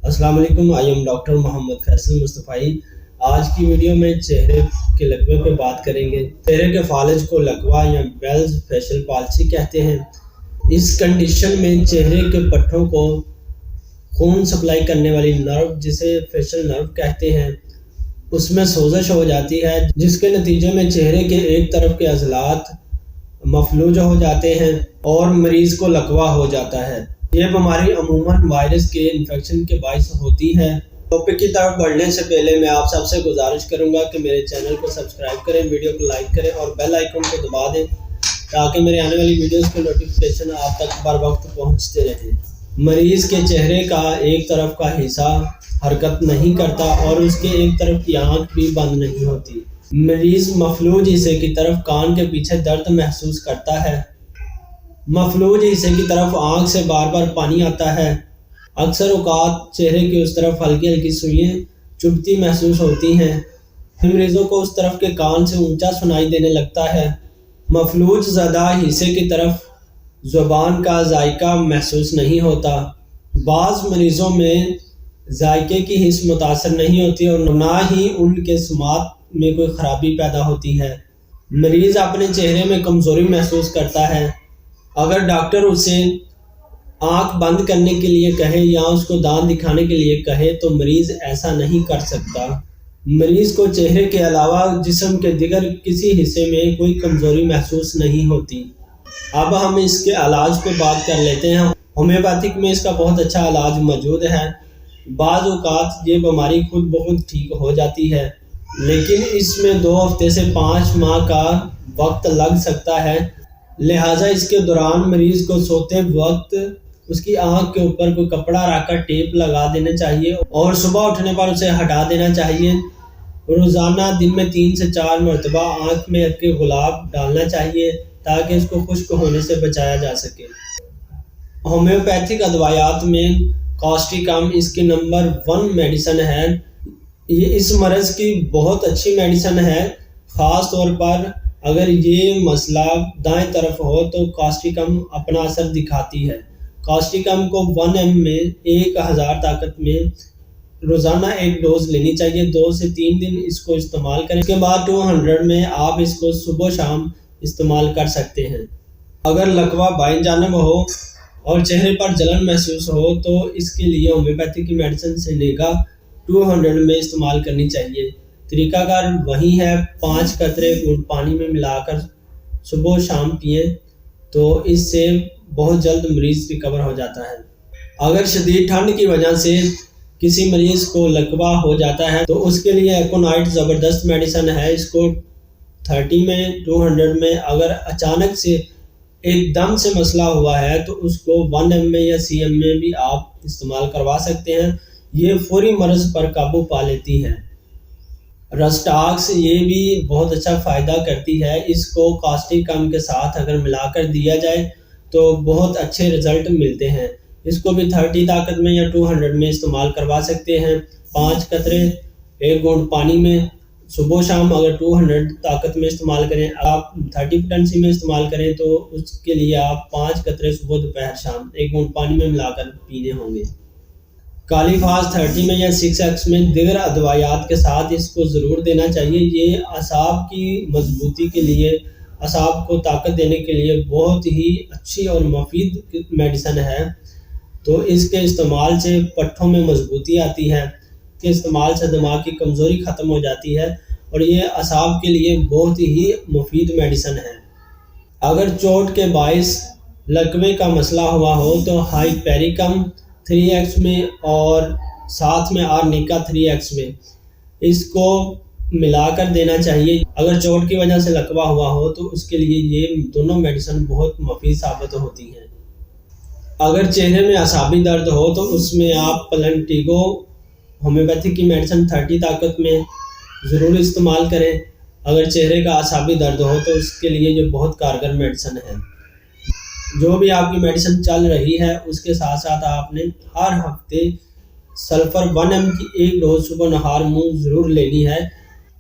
السلام علیکم، I am doctor محمد فیصل مصطفی۔ آج کی ویڈیو میں چہرے کے لکوے پہ بات کریں گے۔ چہرے کے فالج کو لکوہ یا بیلز فیشل پالسی کہتے ہیں۔ اس کنڈیشن میں چہرے کے پٹھوں کو خون سپلائی کرنے والی نرو، جسے فیشل نرو کہتے ہیں، اس میں سوزش ہو جاتی ہے، جس کے نتیجے میں چہرے کے ایک طرف کے عضلات مفلوج ہو جاتے ہیں اور مریض کو لکوہ ہو جاتا ہے۔ یہ بیماری عموماً وائرس کے انفیکشن کے باعث ہوتی ہے۔ ٹاپک کی طرف بڑھنے سے پہلے میں آپ سب سے گزارش کروں گا کہ میرے چینل کو سبسکرائب کریں، ویڈیو کو لائک کریں اور بیل آئیکن کو دبا دیں تاکہ میرے آنے والی ویڈیوز کے نوٹیفیکیشن آپ تک بر وقت پہنچتے رہیں۔ مریض کے چہرے کا ایک طرف کا حصہ حرکت نہیں کرتا اور اس کے ایک طرف کی آنکھ بھی بند نہیں ہوتی۔ مریض مفلوج حصے کی طرف کان کے پیچھے درد محسوس کرتا ہے۔ مفلوج حصے کی طرف آنکھ سے بار بار پانی آتا ہے۔ اکثر اوقات چہرے کی اس طرف ہلکی ہلکی سوئیں چبھتی محسوس ہوتی ہیں۔ مریضوں کو اس طرف کے کان سے اونچا سنائی دینے لگتا ہے۔ مفلوج زدہ حصے کی طرف زبان کا ذائقہ محسوس نہیں ہوتا۔ بعض مریضوں میں ذائقے کی حس متاثر نہیں ہوتی اور نہ ہی ان کے سماعت میں کوئی خرابی پیدا ہوتی ہے۔ مریض اپنے چہرے میں کمزوری محسوس کرتا ہے۔ اگر ڈاکٹر اسے آنکھ بند کرنے کے لیے کہے یا اس کو دانت دکھانے کے لیے کہے تو مریض ایسا نہیں کر سکتا۔ مریض کو چہرے کے علاوہ جسم کے دیگر کسی حصے میں کوئی کمزوری محسوس نہیں ہوتی۔ اب ہم اس کے علاج پہ بات کر لیتے ہیں۔ ہومیوپیتھک میں اس کا بہت اچھا علاج موجود ہے۔ بعض اوقات یہ بیماری خود بخود ٹھیک ہو جاتی ہے، لیکن اس میں 2 ہفتے سے 5 ماہ کا وقت لگ سکتا ہے۔ لہٰذا اس کے دوران مریض کو سوتے وقت اس کی آنکھ کے اوپر کوئی کپڑا رکھ کر ٹیپ لگا دینا چاہیے اور صبح اٹھنے پر اسے ہٹا دینا چاہیے۔ روزانہ دن میں 3 سے 4 مرتبہ آنکھ میں عرق گلاب ڈالنا چاہیے تاکہ اس کو خشک ہونے سے بچایا جا سکے۔ ہومیوپیتھک ادویات میں کاسٹیکم اس کی نمبر 1 میڈیسن ہے۔ یہ اس مرض کی بہت اچھی میڈیسن ہے، خاص طور پر اگر یہ مسئلہ دائیں طرف ہو تو کاسٹیکم اپنا اثر دکھاتی ہے۔ کاسٹیکم کو 1 ml میں 1000 طاقت میں روزانہ 1 ڈوز لینی چاہیے۔ 2 سے 3 دن اس کو استعمال کریں، اس کے بعد 200 میں آپ اس کو صبح و شام استعمال کر سکتے ہیں۔ اگر لکوہ بائیں جانب ہو اور چہرے پر جلن محسوس ہو تو اس کے لیے ہومیوپیتھی کی میڈیسن سینیگا 200 میں استعمال کرنی چاہیے۔ طریقہ کار وہی ہے، 5 قطرے گنٹ پانی میں ملا کر صبح و شام پئیں تو اس سے بہت جلد مریض ریکور ہو جاتا ہے۔ اگر شدید ٹھنڈ کی وجہ سے کسی مریض کو لکوہ ہو جاتا ہے تو اس کے لیے ایکونائٹ زبردست میڈیسن ہے۔ اس کو 30 میں 200 میں، اگر اچانک سے ایک دم سے مسئلہ ہوا ہے تو اس کو 1 ml میں یا cm میں بھی آپ استعمال کروا سکتے ہیں۔ یہ فوری مرض پر قابو پا لیتی ہے۔ رسٹاکس یہ بھی بہت اچھا فائدہ کرتی ہے۔ اس کو کاسٹیکم کے ساتھ اگر ملا کر دیا جائے تو بہت اچھے رزلٹ ملتے ہیں۔ اس کو بھی 30 طاقت میں یا 200 میں استعمال کروا سکتے ہیں۔ 5 قطرے 1 گھونٹ پانی میں صبح و شام، اگر 200 طاقت میں استعمال کریں، آپ 30 پوٹینسی میں استعمال کریں تو اس کے لیے آپ 5 قطرے صبح دوپہر شام 1 گھونٹ پانی میں ملا کر پینے ہوں گے۔ کالی فاس 30 میں یا 6x میں دیگر ادویات کے ساتھ اس کو ضرور دینا چاہیے۔ یہ اعصاب کی مضبوطی کے لیے، اعصاب کو طاقت دینے کے لیے بہت ہی اچھی اور مفید میڈیسن ہے۔ تو اس کے استعمال سے پٹھوں میں مضبوطی آتی ہے، اس کے استعمال سے دماغ کی کمزوری ختم ہو جاتی ہے اور یہ اعصاب کے لیے بہت ہی مفید میڈیسن ہے۔ اگر چوٹ کے باعث لکوے کا مسئلہ ہوا ہو تو ہائپیریکم 3x میں اور ساتھ میں آرنیکا 3x میں اس کو ملا کر دینا چاہیے۔ اگر چوٹ کی وجہ سے لکوہ ہوا ہو تو اس کے لیے یہ دونوں میڈیسن بہت مفید ثابت ہوتی ہیں۔ اگر چہرے میں اعصابی درد ہو تو اس میں آپ پلنٹیگو ہومیوپیتھی کی میڈیسن 30 طاقت میں ضرور استعمال کریں۔ اگر چہرے کا اعصابی درد ہو تو اس کے لیے یہ بہت کارگر میڈیسن ہے۔ جو بھی آپ کی میڈیسن چل رہی ہے اس کے ساتھ ساتھ آپ نے ہر ہفتے سلفر 1 ml کی 1 ڈوز صبح نہار منہ ضرور لینی ہے۔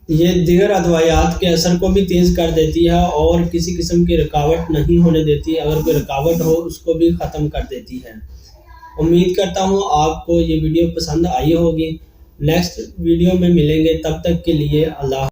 یہ دیگر ادویات کے اثر کو بھی تیز کر دیتی ہے اور کسی قسم کی رکاوٹ نہیں ہونے دیتی۔ اگر کوئی رکاوٹ ہو اس کو بھی ختم کر دیتی ہے امید کرتا ہوں آپ کو یہ ویڈیو پسند آئی ہوگی۔ نیکسٹ ویڈیو میں ملیں گے، تب تک کے لیے اللہ